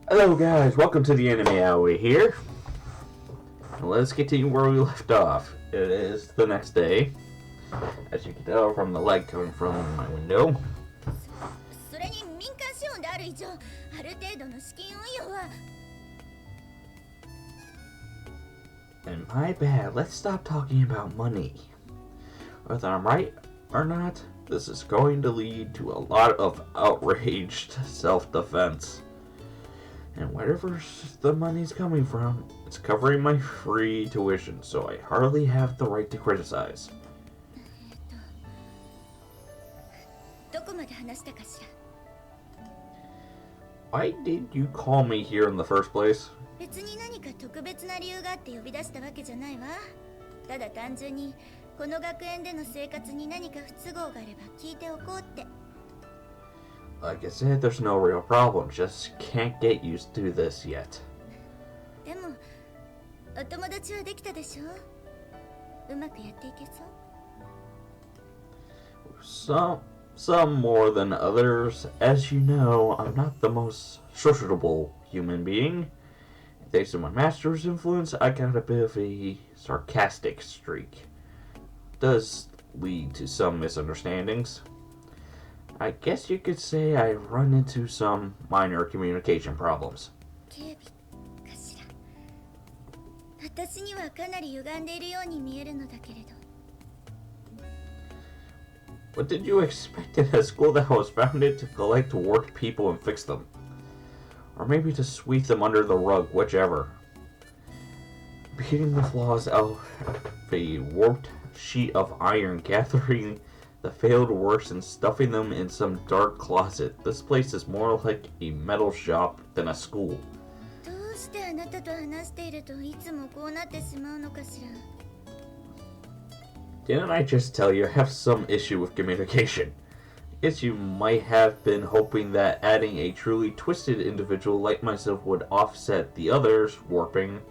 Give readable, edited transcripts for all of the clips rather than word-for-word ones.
Hello guys, welcome to the Anime Hour here. Let's continue where we left off. It is the next day, as you can tell from the light coming from my window. それに民間資本である以上、ある程度の資金運用は。 And my bad, let's stop talking about money. Whether I'm right or not, this is going to lead to a lot of outraged self-defense. And wherever the money's coming from, it's covering my free tuition, so I hardly have the right to criticize. どこまで話したかしら。 Why did you call me here in the first place? 別に何か特別な理由があって呼び出したわけじゃないわ。ただ単純にこの学園での生活に何か不都合があれば聞いておこうって。 Like I said, there's no real problem. Just can't get used to this yet. でもお友達はできたでしょ。うまくやっていけそう。Some more than others. As you know, I'm not the most sociable human being. Thanks to my master's influence, I got a bit of a sarcastic streak. Does lead to some misunderstandings. I guess you could say I've run into some minor communication problems. 警備かしら。私にはかなり歪んでいるように見えるのだけれど。 What did you expect in a school that was founded to collect warped people and fix them? Or maybe to sweep them under the rug, whichever. Beating the flaws out of a warped sheet of iron, gathering the failed works and stuffing them in some dark closet. This place is more like a metal shop than a school. どうしてあなたと話しているといつもこうなってしまうのかしら。 Didn't I just tell you I have some issue with communication? Guess you might have been hoping that adding a truly twisted individual like myself would offset the others' warping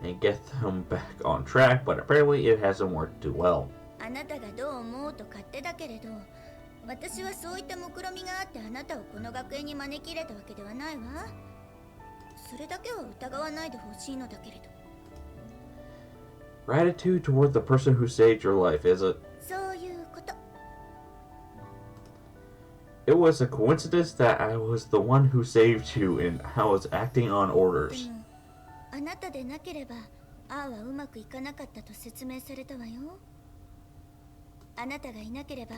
and get them back on track, but apparently it hasn't worked too well. あなたがどう思うと勝手だけれど、私はそういった目論みがあってあなたをこの学園に招き入れたわけではないわ。それだけは疑わないでほしいのだけれど。 Gratitude toward the person who saved your life, is it? そういうこと。 It was a coincidence that I was the one who saved you and I was acting on orders. でも、あなたでなければ、ああはうまくいかなかったと説明されたわよ。あなたがいなければ、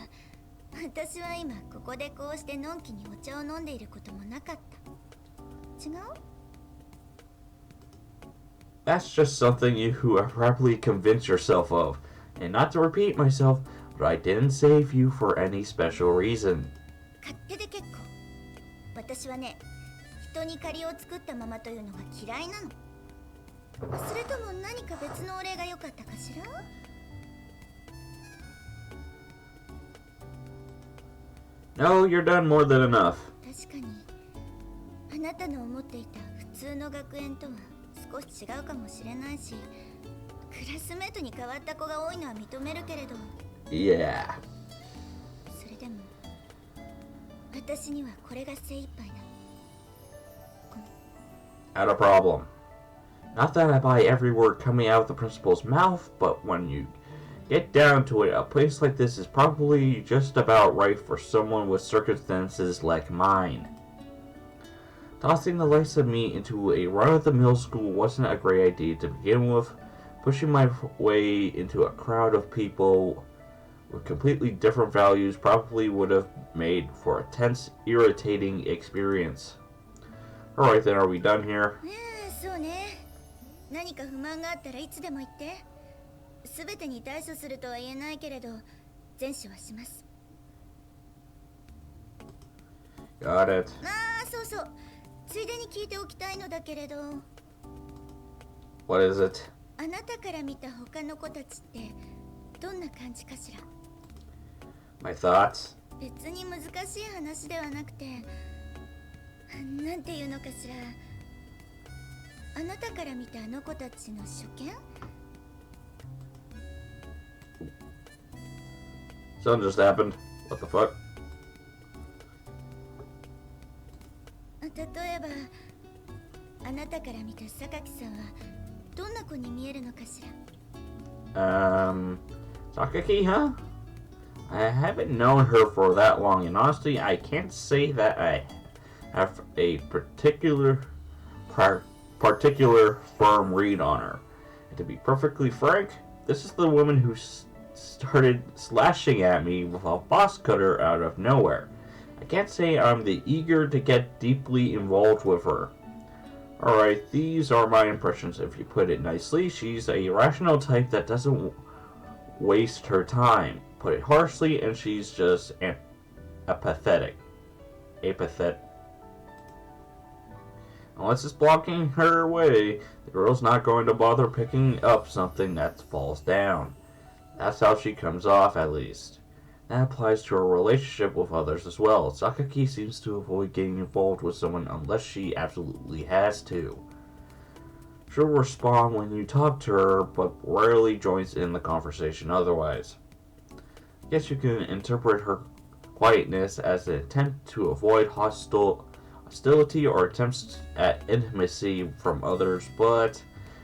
私は今ここでこうしてのんきにお茶を飲んでいることもなかった。違う？ That's just something you who have rapidly convinced yourself of. And not to repeat myself, but I didn't save you for any special reason. 勝手で結構。私はね、人に借りを作ったままというのが嫌いなの。それとも何か別のお礼が良かったかしら？ No, you're done more than enough. 確かに、あなたの思っていた普通の学園とは少し違うかもしれないし、クラスメートに変わった子が多いのは認めるけれど。Yeah. それでも、私にはこれが精一杯なの。 Not a problem. Not that I buy every word coming out of the principal's mouth, but when you get down to it, a place like this is probably just about right for someone with circumstances like mine. Tossing the likes of me into a run-of-the-mill school wasn't a great idea to begin with. Pushing my way into a crowd of people with completely different values probably would have made for a tense, irritating experience. Alright then, are we done here? そうね。何か不満があったらいつでも言って。すべてに対処するとは言えないけれど、善処はします。 Got it. そうそう。ついでに聞いておきたいのだけれど。 What is it? あなたから見た他の子たちってどんな感じかしら？ My thoughts? 別に難しい話ではなくて、なんていうのかしら。あなたから見たあの子たちの初見？ Something just happened. What the fuck? 例えばあなたから見た榊さんはどんな子に見えるのかしら。Sakaki, huh? I haven't known her for that long, and honestly, I can't say that I have a particular firm read on her. And to be perfectly frank, this is the woman who started slashing at me with a boss cutter out of nowhere. I can't say I'm eager to get deeply involved with her. Alright, these are my impressions. If you put it nicely, she's a rational type that doesn't waste her time. Put it harshly, and she's just apathetic. Unless it's blocking her way, the girl's not going to bother picking up something that falls down. That's how she comes off, at least. That applies to her relationship with others as well. Sakaki seems to avoid getting involved with someone unless she absolutely has to. She'll respond when you talk to her, but rarely joins in the conversation otherwise. I guess you can interpret her quietness as an attempt to avoid hostility or attempts at intimacy from others, but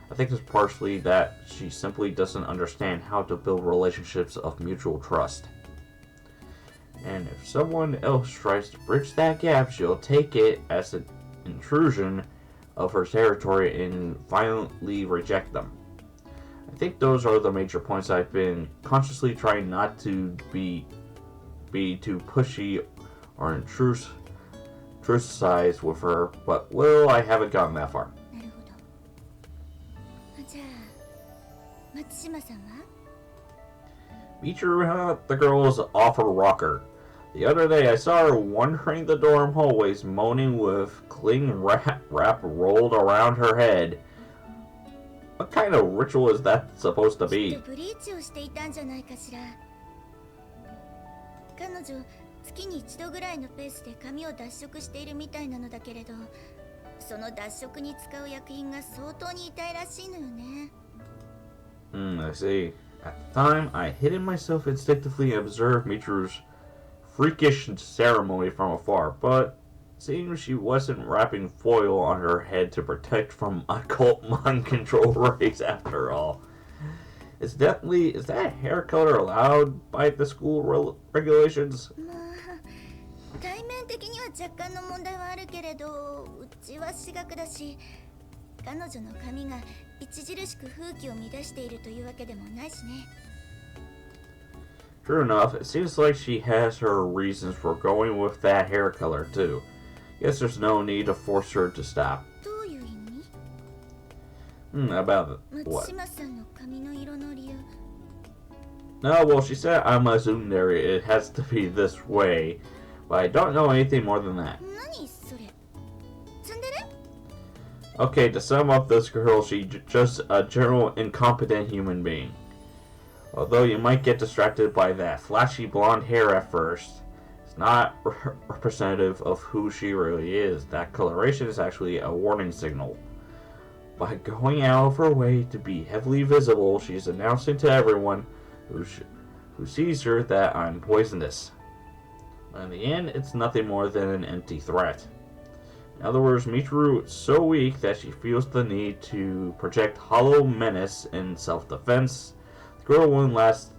I think it's partially that she simply doesn't understand how to build relationships of mutual trust. And if someone else tries to bridge that gap, she'll take it as an intrusion of her territory and violently reject them. I think those are the major points. I've been consciously trying not to be too pushy or intrusive with her, but well, I haven't gotten that far. なるほど。じゃあ、松島さんは？ Michiru, the girl is off her rocker. The other day I saw her wandering the dorm hallways moaning with cling wrap rolled around her head. What kind of ritual is that supposed to きっ be? とブリーチをしていたんじゃないかしら。彼女、月に一度ぐらいのペースで髪を脱色しているみたいなのだけれど、その脱色に使う薬品が相当に痛いらしいのよね。I see. At the time, I hidden myself instinctively and observed Michiru's freakish ceremony from afar, but it seems she wasn't wrapping foil on her head to protect from occult mind control rays after all. Is that hair color allowed by the school regulations? まあ、対面的には若干の問題はあるけれど、うちは私学だし、彼女の髪が著しく風紀を乱しているというわけでもないしね。True enough, it seems like she has her reasons for going with that hair color too. Guess there's no need to force her to stop. どういう意味？ About 松 what? 島さんの髪の色の理由。No, well, she said I'm a tsundere. It has to be this way, but I don't know anything more than that. 何それ？ツンデレ？ Okay, to sum up this girl, she's just a general incompetent human being. Although you might get distracted by that flashy blonde hair at first, it's not representative of who she really is. That coloration is actually a warning signal. By going out of her way to be heavily visible, she's announcing to everyone who sees her that I'm poisonous. But in the end, it's nothing more than an empty threat. In other words, Michiru is so weak that she feels the need to project hollow menace in self-defense. The girl won't last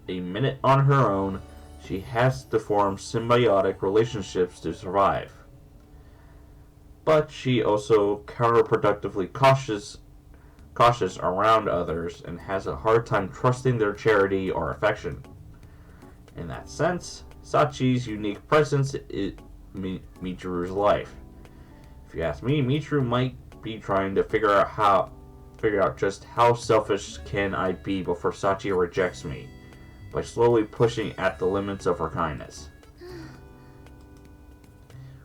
a minute on her own. She has to form symbiotic relationships to survive. But she also counterproductively cautious around others and has a hard time trusting their charity or affection. In that sense, Sachi's unique presence is Michiru's life. If you ask me, Michiru might be trying to figure out just how selfish can I be before Sachi rejects me, by slowly pushing at the limits of her kindness.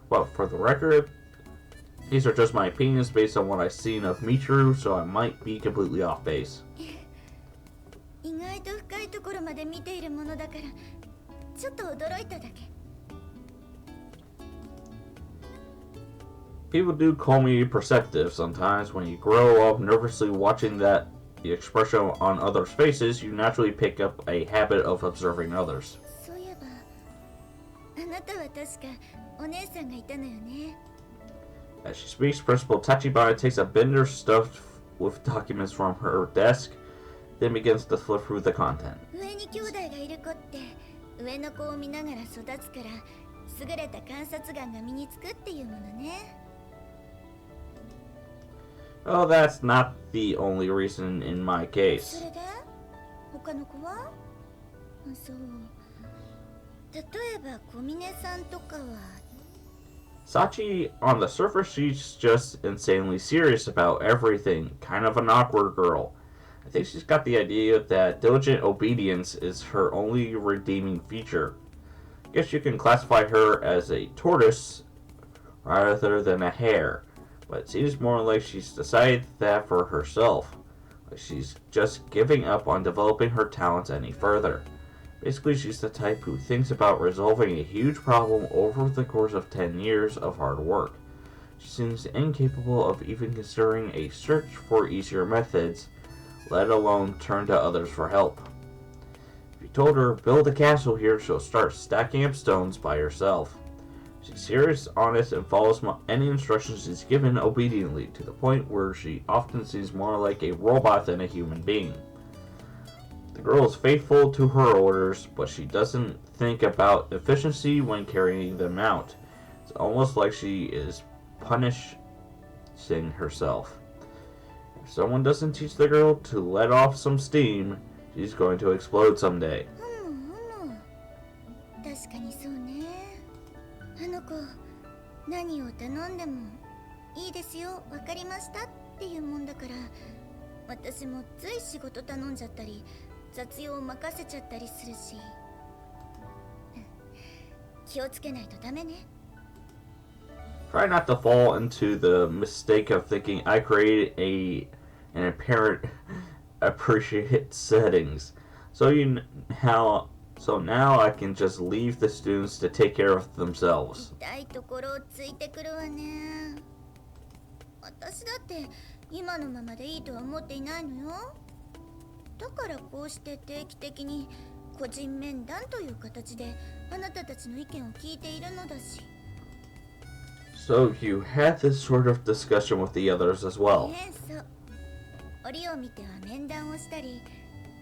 Well, for the record, these are just my opinions based on what I've seen of Michiru, so I might be completely off base. 意外と深いところまで見ているものだから、ちょっと驚いただけ。People do call me perceptive sometimes. When you grow up nervously watching the expression on others' faces, you naturally pick up a habit of observing others. そういえば、あなたは確かお姉さんがいたのよね。As she speaks, Principal Tachibana takes a binder stuffed with documents from her desk, then begins to flip through the content. 上に兄弟がいる子って上の子を見ながら育つから優れた観察眼が身につくっていうものね。 Oh, that's not the only reason in my そ case. れで他の子はそう例えば小峰さんとかは Sachi, on the surface, she's just insanely serious about everything, kind of an awkward girl. I think she's got the idea that diligent obedience is her only redeeming feature. Guess you can classify her as a tortoise rather than a hare, but it seems more like she's decided that for herself. Like she's just giving up on developing her talents any further. Basically, she's the type who thinks about resolving a huge problem over the course of 10 years of hard work. She seems incapable of even considering a search for easier methods, let alone turn to others for help. If you told her, build a castle here, she'll start stacking up stones by herself. She's serious, honest, and follows any instructions she's given obediently, to the point where she often seems more like a robot than a human being. The girl is faithful to her orders, but she doesn't think about efficiency when carrying them out. It's almost like she is punishing herself. If someone doesn't teach the girl to let off some steam, she's going to explode someday. 確かにそうね。あの子何を頼んでもいいですよ、わかりましたっていうもんだから、私もつい仕事頼んじゃったり雑用を任せちゃったりするし、気をつけないとダメね。 Try not to fall into the mistake of thinking I created an apparent appreciate settings. So now I can just leave the students to take care of themselves. 痛いところをついてくるわね。私だって今のままでいいとは思っていないのよ。だからこうして定期的に個人面談という形であなたたちの意見を聞いているのだし。 So you had this sort of discussion with the others as well. ねえ、そう。折を見ては面談をしたり、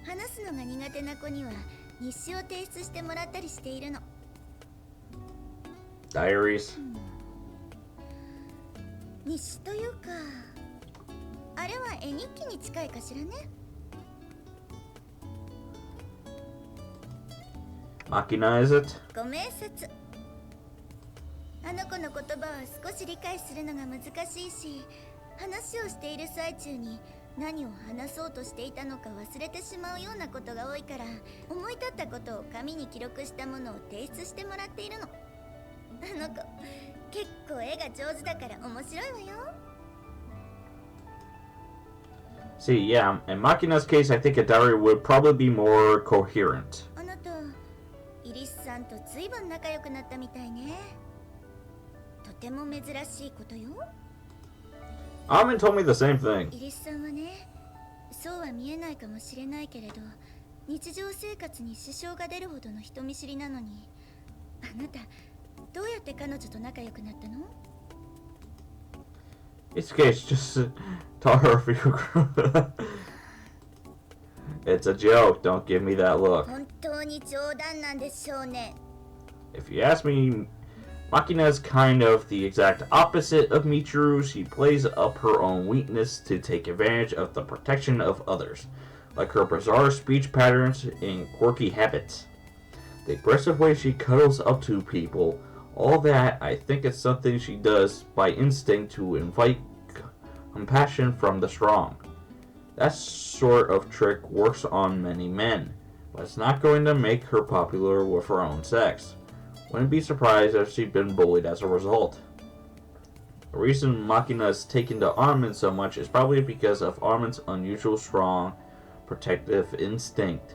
話すのが苦手な子には日誌を提出してもらったりしているの。Diaries. 日誌というか、あれは絵日記に近いかしらね。 Machinize it. ご明察。あの子の言葉は少し理解するのが難しいし、話をしている最中に何を話そうとしていたのか忘れてしまうようなことが多いから、思い立ったことを紙に記録したものを提出してもらっているの。あの子結構絵が上手だから面白いわよ。 See, yeah, in Machina's case, I think a diary would probably be more coherent. あなたイリスさんとずいぶん仲良くなったみたいね。とても珍しいことよ。 Armin told me the same thing. イリスさんはね、そうは見えないかもしれないけれど、日常生活に支障が出るほどの人見知りなのに、あなたどうやって彼女と仲良くなったの？ It's okay, just tell her if you It's a joke, don't give me that look. 本当に冗談なんでしょうね。 If you ask me, Makina's kind of the exact opposite of Michiru. She plays up her own weakness to take advantage of the protection of others, like her bizarre speech patterns and quirky habits. The aggressive way she cuddles up to people, all that, I think it's something she does by instinct to invite compassion from the strong. That sort of trick works on many men, but it's not going to make her popular with her own sex. Wouldn't be surprised if she'd been bullied as a result. The reason Makina is taken to Armin so much is probably because of Armin's unusual strong protective instinct.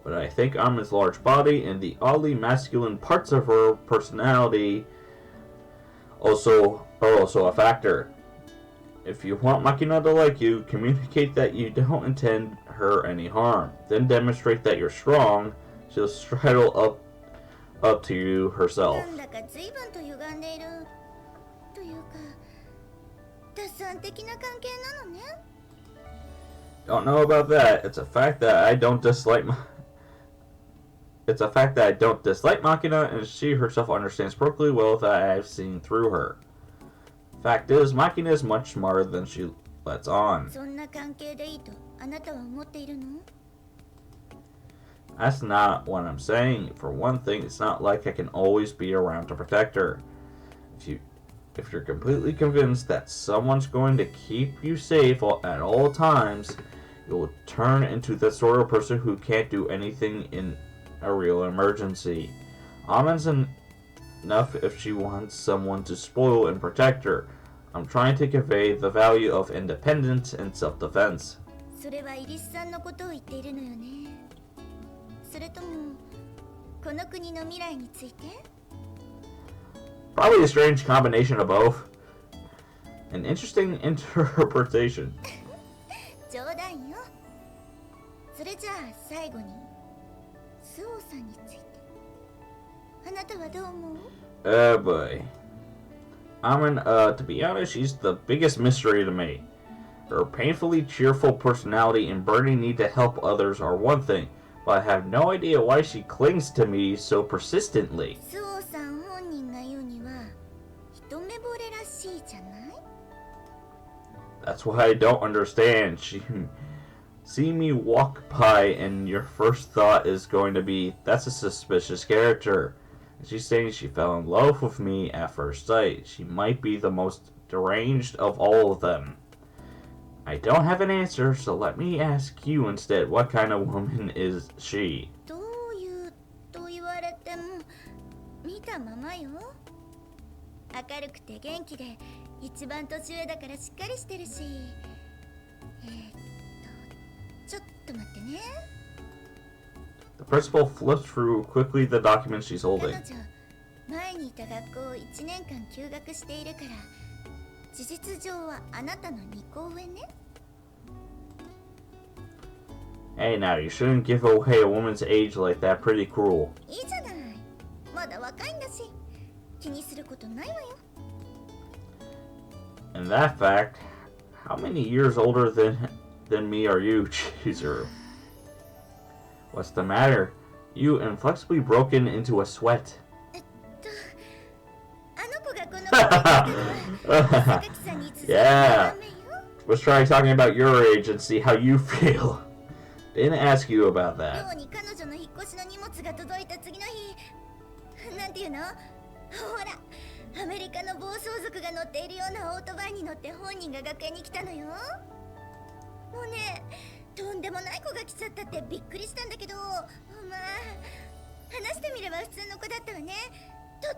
But I think Armin's large body and the oddly masculine parts of her personality are also a factor. If you want Makina to like you, communicate that you don't intend her any harm. Then demonstrate that you're strong. She'll straddle up to you herself. なんだか随分と歪んでいるというか、さん的な関係なのね。 Don't know about that. It's a fact that I don't dislike It's a fact that I don't dislike Machina, and she herself understands perfectly well that I've seen through her. Fact is, Machina is much smarter than she lets on. そんな関係でいいとあなたは思っているの？ That's not what I'm saying. For one thing, it's not like I can always be around to protect her. If you're completely convinced that someone's going to keep you safe at all times, you'll turn into the sort of person who can't do anything in a real emergency. Amon's enough if she wants someone to spoil and protect her. I'm trying to convey the value of independence and self-defense. それはイリスさんのことを言っているのよね。それともこの国の未来について？ Probably a strange combination of both. An interesting interpretation. 冗談よ。それじゃあ最後にスオさんについてあなたはどう思う？ Oh boy. To be honest, she's the biggest mystery to me. Her painfully cheerful personality and burning need to help others are one thing, but I have no idea why she clings to me so persistently. スオさん本人が言うには一目惚れらしいじゃない？ That's what I don't understand. See me walk by and your first thought is going to be, that's a suspicious character. And she's saying she fell in love with me at first sight. She might be the most deranged of all of them. I don't have an answer, so let me ask you instead, what kind of woman is she? どういうと言われても見たままよ。明るくて元気で一番年上だからしっかりしてるし、ちょっと待ってね。 The principal flips through quickly the documents she's 彼 holding. 女前にいた学校を1年間休学しているから事実上はあなたの2個上ね。 Hey now, you shouldn't give away a woman's age like that, pretty cruel. いいじゃない。まだ若いんだし気にすることないわよ。 And that fact, how many years older than me are you, Chizuru? What's the matter? You inflexibly broken into a sweat. あの子がこの子を言ったのは榊さんに続いてダメよ。 Let's try talking about your age and see how you feel. Didn't ask you about 寮 that. に彼女の引っ越しの荷物が届いた次の日、なんていうの？ほら、アメリカの暴走族が乗っているようなオートバイに乗って本人が学園に来たのよ。もうね、とんでもない子が来ちゃったってびっくりしたんだけど、まあ話してみれば普通の子だったわね。とっ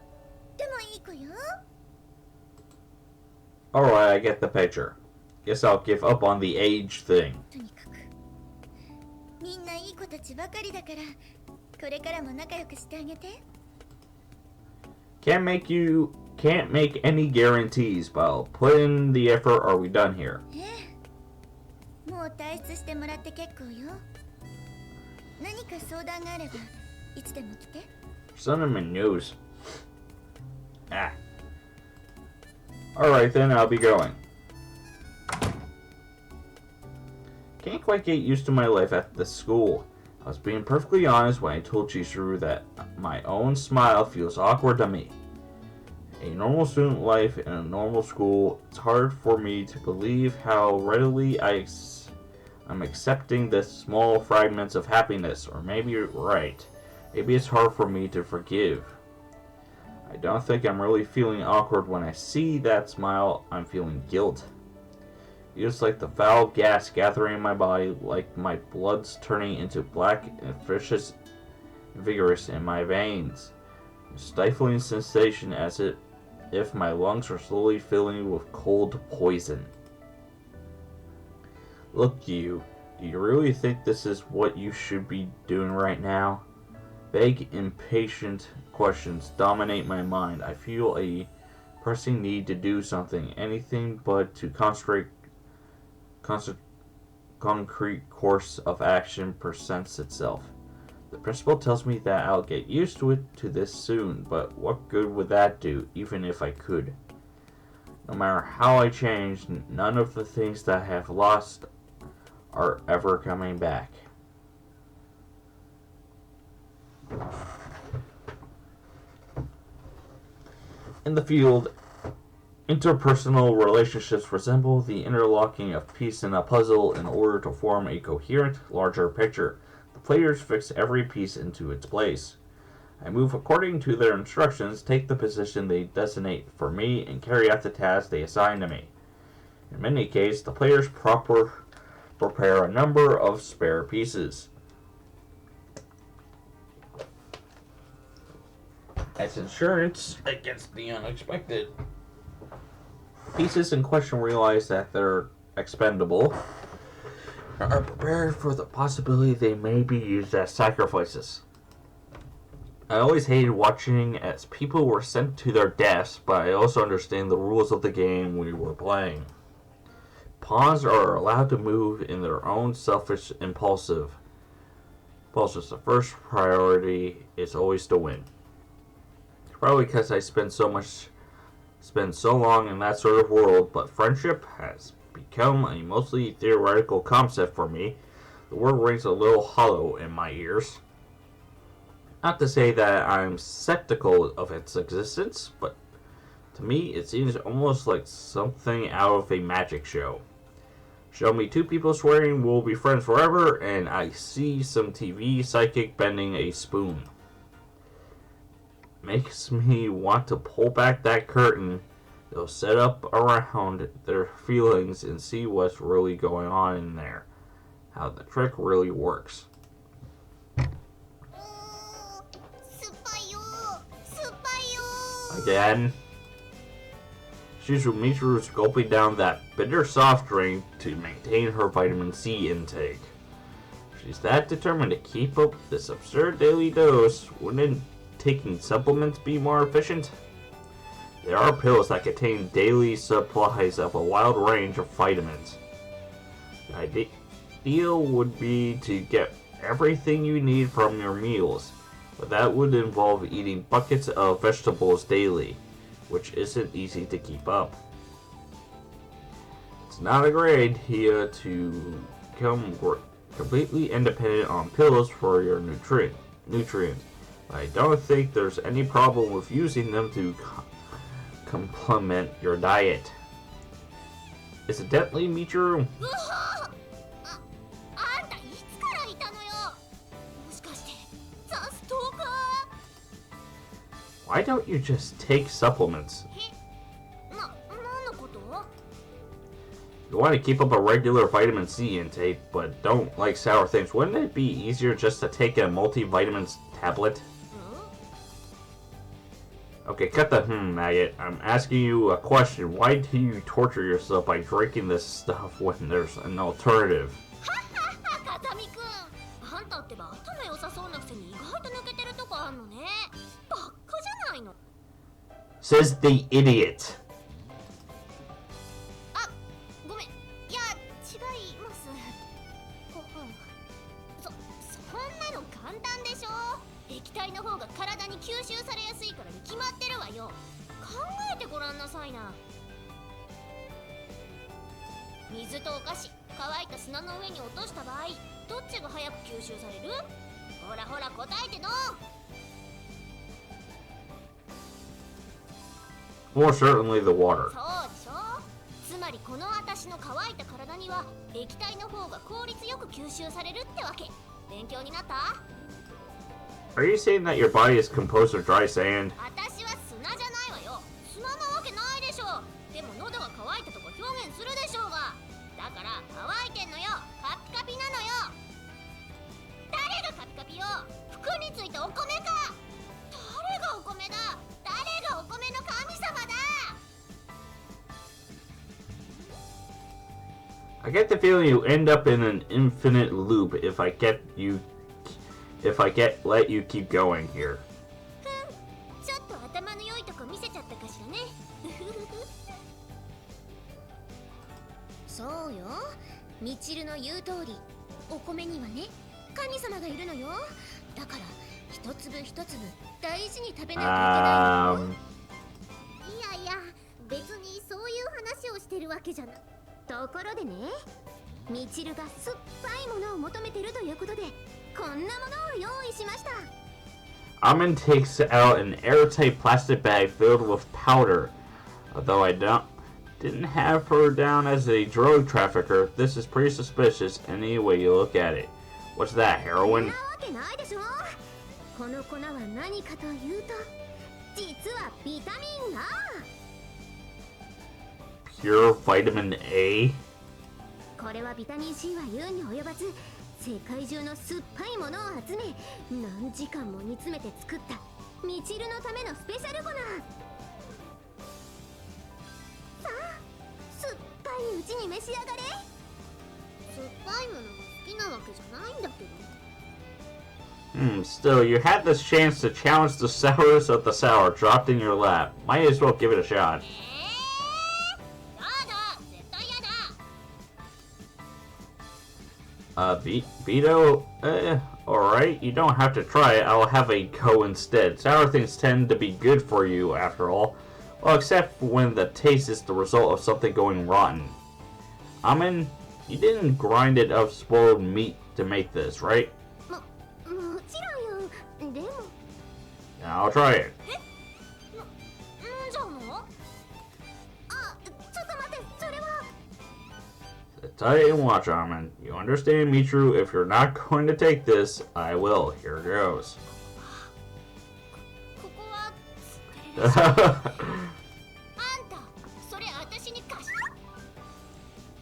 てもいい子よ。 Alright, I get the picture. Guess I'll give up on the age thing. とにかくみんないい子たちばかりだから、これからも仲良くしてあげて。 Can't make any guarantees, but I'll put in the effort. Are we done here? もう退出してもらって結構よ。何か相談があればいつでも来て。 Cinnamon news. Ah. Alright then, I'll be going. Can't quite get used to my life at this school. I was being perfectly honest when I told Chizuru that my own smile feels awkward to me. A normal student life in a normal school, it's hard for me to believe how readily I'm accepting the small fragments of happiness, or maybe you're right. Maybe it's hard for me to forgive. I don't think I'm really feeling awkward when I see that smile. I'm feeling guilt. It's like the foul gas gathering in my body, like my blood's turning into black and vigorous in my veins. A stifling sensation as if my lungs are slowly filling with cold poison. Look, do you really think this is what you should be doing right now? Vague, impatient questions dominate my mind. I feel a pressing need to do something, anything but to concrete course of action presents itself. The principal tells me that I'll get used to this soon, but what good would that do, even if I could? No matter how I change, none of the things that I have lost are ever coming back. In the field, interpersonal relationships resemble the interlocking of pieces in a puzzle in order to form a coherent, larger picture. The players fix every piece into its place. I move according to their instructions, take the position they designate for me, and carry out the task they assign to me. In many cases, the players prepare a number of spare pieces. As insurance against the unexpected. Pieces in question realize that they're expendable, are prepared for the possibility they may be used as sacrifices. I always hated watching as people were sent to their deaths, but I also understand the rules of the game we were playing. Pawns are allowed to move in their own selfish impulses. The first priority is always to win. Probably because I spend so long in that sort of world, but friendship has become a mostly theoretical concept for me. The word rings a little hollow in my ears. Not to say that I'm skeptical of its existence, but to me it seems almost like something out of a magic show. Show me two people swearing we'll be friends forever, and I see some TV psychic bending a spoon. Makes me want to pull back that curtain they'll set up around their feelings and see what's really going on in there. How the trick really works. Again. Michiru's gulping down that bitter soft drink to maintain her vitamin C intake. She's that determined to keep up this absurd daily dose. Wouldn't taking supplements be more efficient? There are pills that contain daily supplies of a wide range of vitamins. The ideal would be to get everything you need from your meals, but that would involve eating buckets of vegetables daily, which isn't easy to keep up. It's not a great idea to become completely independent on pills for your nutrients. I don't think there's any problem with using them to complement your diet. Incidentally, Michiru, why don't you just take supplements? You want to keep up a regular vitamin C intake, but don't like sour things. Wouldn't it be easier just to take a multivitamins tablet? Okay, cut the Maggot. I'm asking you a question. Why do you torture yourself by drinking this stuff when there's an alternative? Says the idiot. More certainly the water. Are you saying that your body is composed of dry sand? I get the feeling you end up in an infinite loop if I let you keep going here. ちょっと頭の良いとこ見せちゃったかしらね。そうよ、みちるの言う通り、お米にはね、神様がいるのよ。だから一粒一粒大事に食べないといけないのよ。いやいや、別にそういうしてるわけじゃな。ところでね、みちるが酸っぱいものを求めてるということで、こんなものを用意しました。Armin takes out an airtight plastic bag filled with powder. Although didn't have her down as a drug trafficker, this is pretty suspicious any way you look at it. What's that, heroin? なわけないでしょ。この粉は何かというと、実はビタミン Pure vitamin A? これはビタミン C は言うに及ばず、世界中の酸っぱいものを集め、何時間も煮詰めて作ったみちるのためのスペシャル粉。さあ、酸っぱいうちに召し上がれ。酸っぱいものが好きなわけじゃないんだけど。Still, you had this chance to challenge the sourness of the sour dropped in your lap. Might as well give it a shot. Vito? Alright, you don't have to try it. I'll have a go instead. Sour things tend to be good for you, after all. Well, except when the taste is the result of something going rotten. Amin, you didn't grind it up spoiled meat to make this, right? もちろんよ。でも I'll try it. じゃあの？あ、ちょっと待って、それは。Tell you and watch, Armin. You understand me, True? If you're not going to take this, I will. Here goes. ここはそれらしい。あんた、それ私に貸し。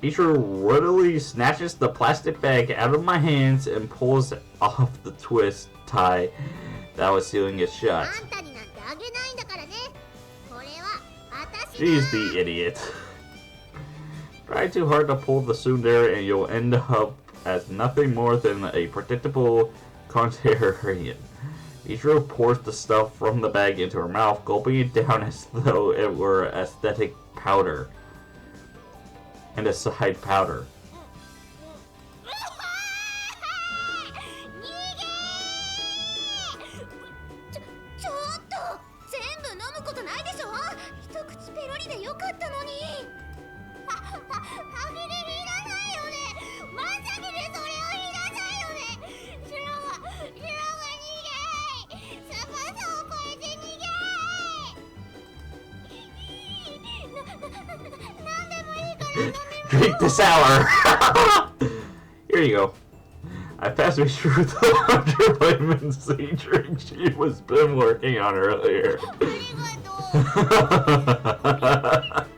Teacher readily snatches the plastic bag out of my hands and pulls off the twist tie that was sealing it shut. あんたになんてあげないんだからね。これは私だ。 She's the idiot. Try too hard to pull the cylinder and you'll end up as nothing more than a predictable contrarian. Ichiro pours the stuff from the bag into her mouth, gulping it down as though it were aesthetic powder. And aside powder. ちょっと全部飲むことないでしょ。一口ペロリでよかったのに。あげれいらないよね。まさにでそれをいらないよね。シロが逃げ。翼を越えて逃げ。なんでもいいから飲み。Drink the sour! Here you go. I passed me through the 100 vitamin C drink she was been working on earlier. ありがとう。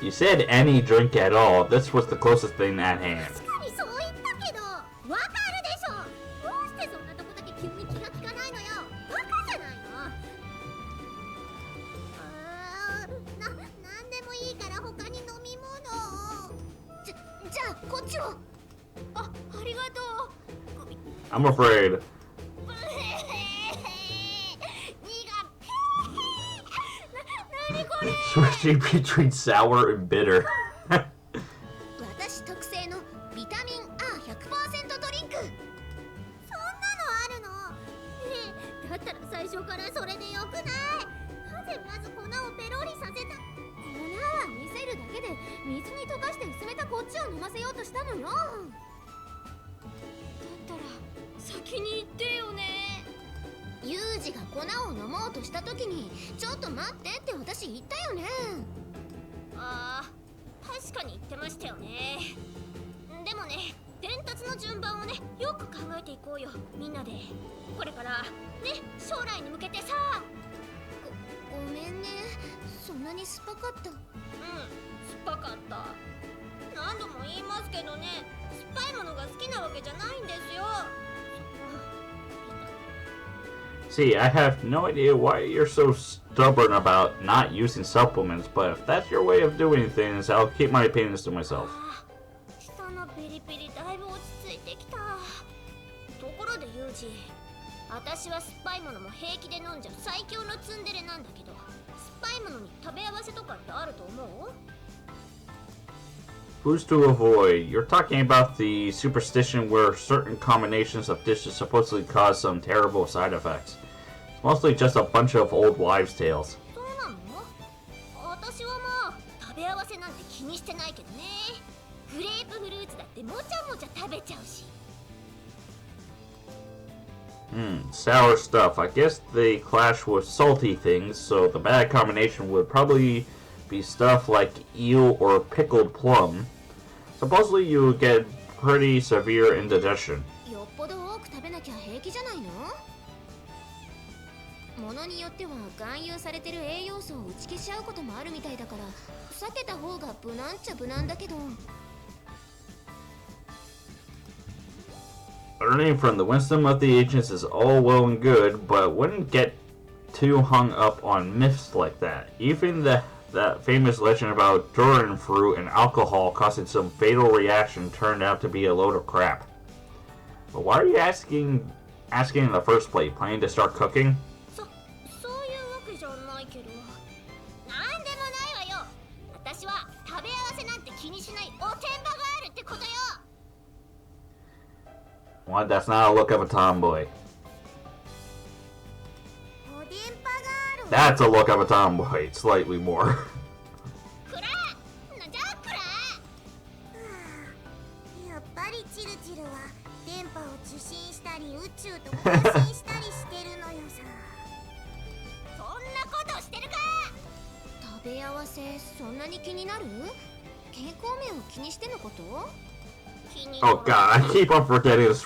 You said any drink at all. This was the closest thing at hand. 確かにそう言ったけど、わかるでしょ。どうしてそんなとこだけ急に気が利かないのよ。バカじゃないの。なんでもいいから他に飲み物を。じゃあこっちを。ありがとう。I'm afraid. Switching between sour and bitter. 私特製のビタミン A100% ドリンク。そんなのあるの？だったら最初からそれでよくない？なぜまず粉をペロリさせた？粉は見せるだけで水に溶かして薄めたこっちを飲ませようとしたのよ。だったら先に言ってよね。ユージが粉を飲もうとした時にちょっと待ってって私言ったよね。確かに言ってましたよね。でもね、伝達の順番をね、よく考えていこうよ、みんなで。これからね、将来に向けてさ。ごめんね、そんなに酸っぱかった。酸っぱかった。何度も言いますけどね、酸っぱいものが好きなわけじゃないんですよ。See, I have no idea why you're so stubborn about not using supplements, but if that's your way of doing things, I'll keep my opinions to myself. 舌のピリピリだいぶ落ち着いてきた。ところでユージ、私は酸っぱいものも平気で飲んじゃう最強のツンデレなんだけど、酸っぱいものに食べ合わせとかってあると思う？ Who's to avoid? You're talking about the superstition where certain combinations of dishes supposedly cause some terrible side effects. It's mostly just a bunch of old wives' tales. そうなの？私はまあ食べ合わせなんて気にしてないけどね。グレープフルーツだってもちゃもちゃ食べちゃうし。Sour stuff. I guess they clash with salty things, so the bad combination would probably be stuff like eel or pickled plum. Supposedly you would get pretty severe indigestion. よっぽど多く食べなきゃ平気じゃないの？ものによっては含有されてる栄養素を打ち消し合うこともあるみたいだから避けた方が無難っちゃ無難だけど。Learning from the wisdom of the ancients is all well and good, but wouldn't get too hung up on myths like that. Even that famous legend about durian fruit and alcohol causing some fatal reaction turned out to be a load of crap. But why are you asking in the first place? Planning to start cooking? そういうわけじゃないけど。なんでもないわよ。私は食べ合わせなんて気にしないおてんばがあるってことよ。Well, that's not a look of a tomboy. おでんぱがある。 That's a look of a tomboy, slightly more. くらなんじゃくら。やっぱりチルチルは電波を受信したり宇宙と交信したりしてるのよさ。そんなことしてるか。食べ合わせそんなに気になる？健康面を気にしてのこと？ Oh god, I keep on forgetting this